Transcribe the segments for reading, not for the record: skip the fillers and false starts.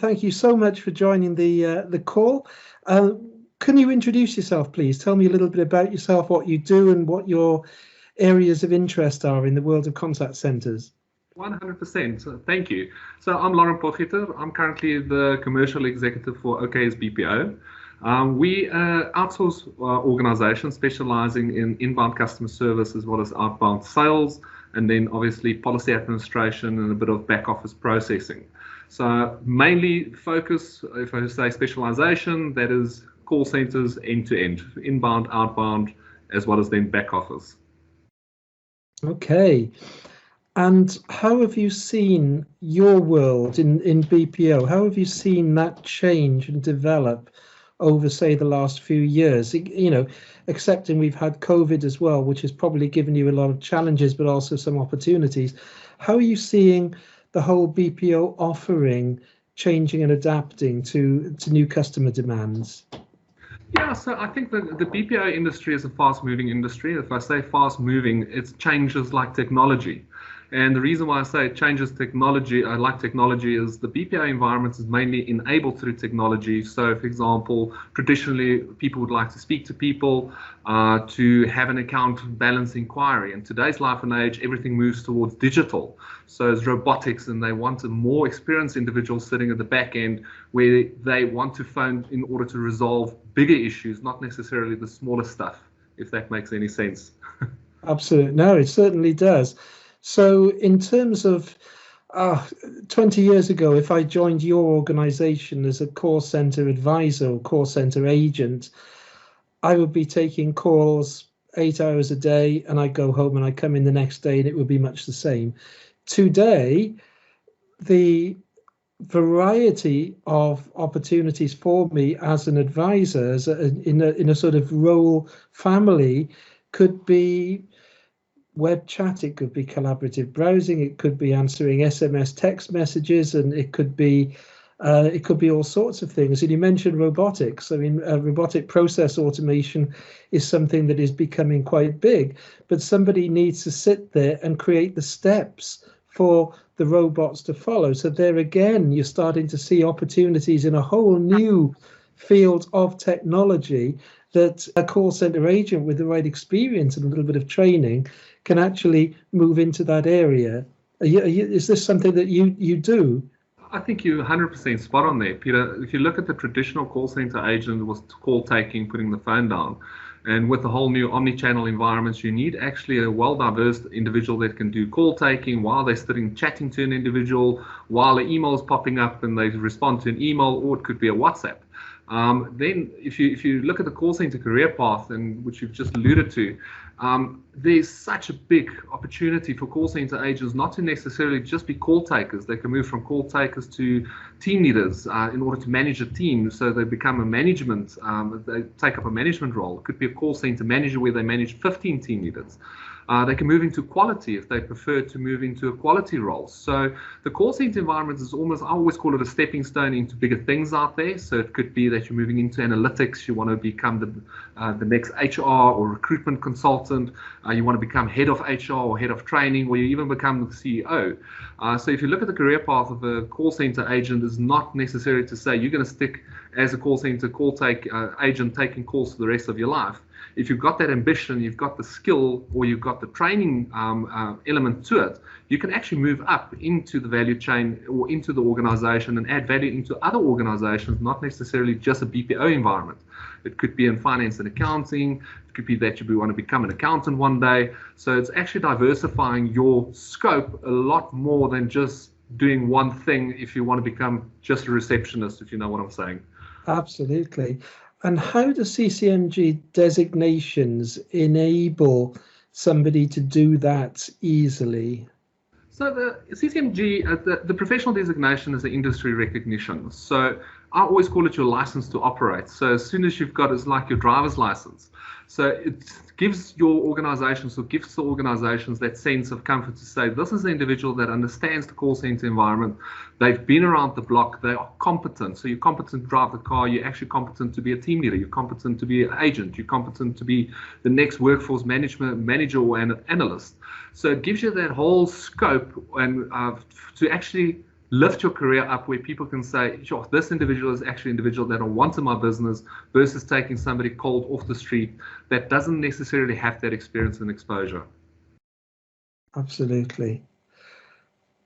thank you so much for joining the call. Uh, can you introduce yourself, please? Tell me a little bit about yourself, what you do, and what your areas of interest are in the world of contact centers. 100%. Thank you. So I'm Lauren Potgieter. I'm currently the commercial executive for OK's BPO. We outsource organizations specializing in inbound customer service as well as outbound sales, and then obviously policy administration and a bit of back office processing. So mainly focus, if I say specialization, that is call centers end to end, inbound, outbound, as well as then back office. Okay. And how have you seen your world in BPO? How have you seen that change and develop over, say, the last few years? You know, accepting we've had COVID as well, which has probably given you a lot of challenges, but also some opportunities. How are you seeing the whole BPO offering changing and adapting to new customer demands? Yeah, so I think that the BPO industry is a fast-moving industry. If I say fast-moving, it changes like technology. And the reason why I say it changes technology, like technology, is the BPO environment is mainly enabled through technology. So, for example, traditionally, people would like to speak to people, to have an account balance inquiry. In today's life and age, everything moves towards digital. So it's robotics, and they want a more experienced individual sitting at the back end where they want to phone in order to resolve bigger issues, not necessarily the smaller stuff, if that makes any sense. Absolutely. No, it certainly does. So in terms of 20 years ago, if I joined your organization as a call center advisor or call center agent, I would be taking calls 8 hours a day, and I go home and I come in the next day and it would be much the same. Today, the variety of opportunities for me as an advisor, in a sort of role family, could be web chat, it could be collaborative browsing, it could be answering SMS text messages, and it could be all sorts of things. And you mentioned robotics. I mean, robotic process automation is something that is becoming quite big, but somebody needs to sit there and create the steps for the robots to follow. So there again, you're starting to see opportunities in a whole new field of technology that a call center agent with the right experience and a little bit of training can actually move into that area. Is this something that you do? I think you're 100% spot on there, Peter. If you look at the traditional call center agent, was call taking, putting the phone down. And with the whole new omni-channel environments, you need actually a well-diverse individual that can do call taking while they're sitting chatting to an individual, while an email is popping up and they respond to an email, or it could be a WhatsApp. Then if you look at the call center career path, and which you've just alluded to, there's such a big opportunity for call center agents not to necessarily just be call takers. They can move from call takers to team leaders in order to manage a team. So they become a management, they take up a management role. It could be a call center manager where they manage 15 team leaders. They can move into quality if they prefer to move into a quality role. So the call center environment is almost, I always call it a stepping stone into bigger things out there. So it could be that you're moving into analytics, you want to become the next HR or recruitment consultant, you want to become head of HR or head of training, or you even become the CEO. So if you look at the career path of a call center agent, is not necessary to say you're going to stick as a call center agent taking calls for the rest of your life. If you've got that ambition, you've got the skill, or you've got the training element to it, you can actually move up into the value chain or into the organization and add value into other organizations, not necessarily just a BPO environment. It could be in finance and accounting. It could be that you want to become an accountant one day. So it's actually diversifying your scope a lot more than just doing one thing if you want to become just a receptionist, if you know what I'm saying. Absolutely. And how do CCMG designations enable somebody to do that easily? So the CCMG, the professional designation is the industry recognition. So I always call it your license to operate. So as soon as you've got, it's like your driver's license. So it gives your organizations, or gives the organizations, that sense of comfort to say, this is the individual that understands the call center environment. They've been around the block. They are competent. So you're competent to drive the car. You're actually competent to be a team leader. You're competent to be an agent. You're competent to be the next workforce manager or an analyst. So it gives you that whole scope and to actually lift your career up where people can say, sure, this individual is actually an individual that I want in my business, versus taking somebody cold off the street that doesn't necessarily have that experience and exposure. Absolutely.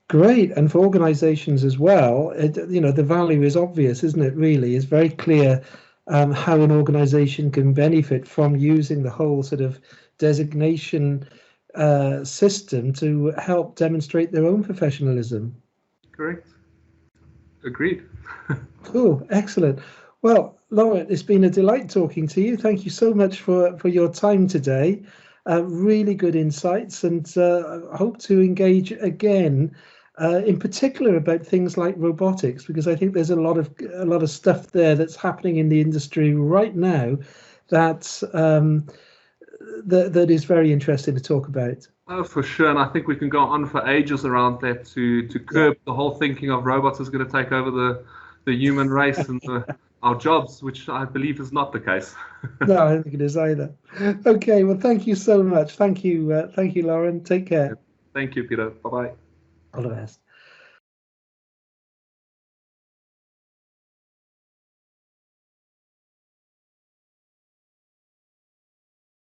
Great. And for organizations as well, the value is obvious, isn't it? Really, it's very clear how an organization can benefit from using the whole sort of designation system to help demonstrate their own professionalism. Correct. Agreed. Cool. Excellent. Well, Lauren, it's been a delight talking to you. Thank you so much for your time today. Really good insights, and I hope to engage again, in particular about things like robotics, because I think there's a lot of stuff there that's happening in the industry right now that that is very interesting to talk about. Oh, for sure. And I think we can go on for ages around that to curb the whole thinking of robots is going to take over the human race and our jobs, which I believe is not the case. No, I don't think it is either. Okay, well, thank you so much. Thank you, Lauren. Take care. Thank you, Peter. Bye-bye. All the best.